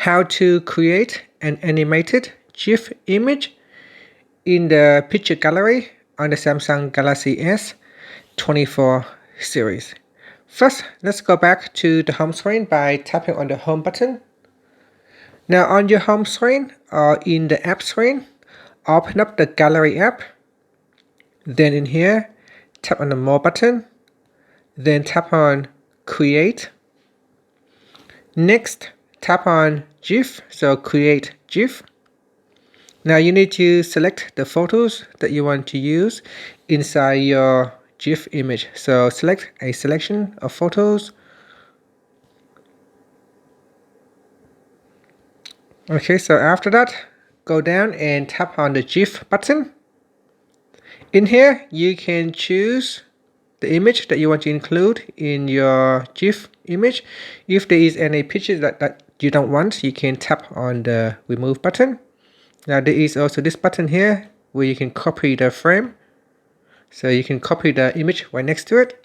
how to create an animated GIF image in the picture gallery on the Samsung Galaxy S24 series. First, let's go back to the home screen by tapping on the home button. Now on your home screen or in the app screen, open up the gallery app. Then in here, tap on the more button. Then tap on create. Next, tap on GIF, so create GIF. Now you need to select the photos that you want to use inside your GIF image. So select a selection of photos. Okay, so after that, go down and tap on the GIF button. In here, you can choose the image that you want to include in your GIF image. If there is any pictures that you don't want, you can tap on the remove button. Now there is also this button here where you can copy the frame. So you can copy the image right next to it.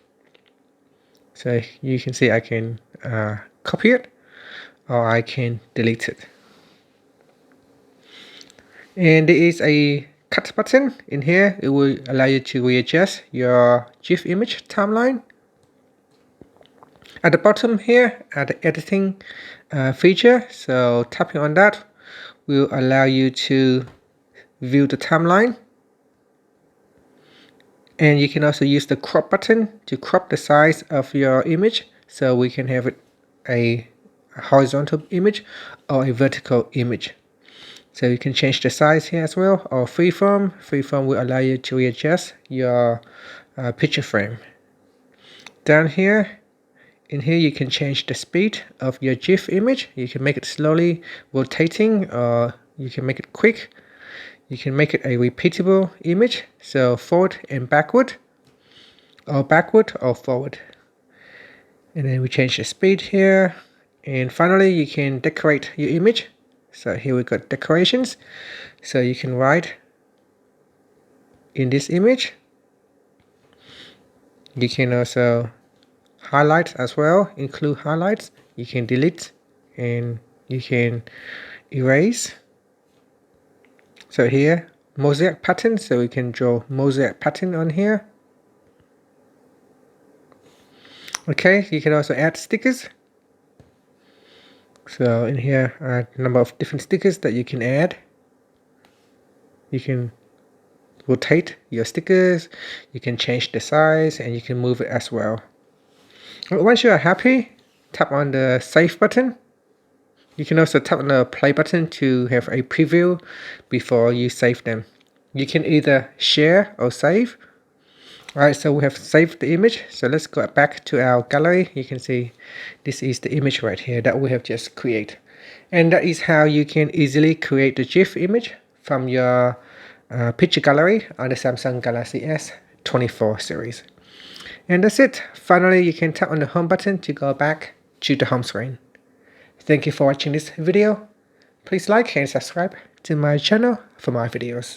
So you can see I can copy it or I can delete it. And there is a cut button in here. It will allow you to readjust your GIF image timeline. At the bottom here are the editing feature. So tapping on that will allow you to view the timeline. And you can also use the crop button to crop the size of your image, so we can have it a horizontal image or a vertical image. So you can change the size here as well, or freeform. Freeform will allow you to readjust your picture frame. Down here, in here you can change the speed of your GIF image. You can make it slowly rotating, or you can make it quick. You can make it a repeatable image, so forward and backward or forward. And then we change the speed here. And finally, you can decorate your image. So here we got decorations. So you can write in this image. You can also highlight as well, include highlights. You can delete and you can erase. So here, mosaic pattern, so we can draw mosaic pattern on here. Okay, you can also add stickers. So in here are a number of different stickers that you can add. You can rotate your stickers, you can change the size, and you can move it as well. Once you are happy, tap on the save button. You can also tap on the play button to have a preview before you save them. You can either share or save. Alright, so we have saved the image. So let's go back to our gallery. You can see this is the image right here that we have just created. And that is how you can easily create the GIF image from your picture gallery on the Samsung Galaxy S24 series. And that's it. Finally, you can tap on the home button to go back to the home screen. Thank you for watching this video. Please like and subscribe to my channel for more videos.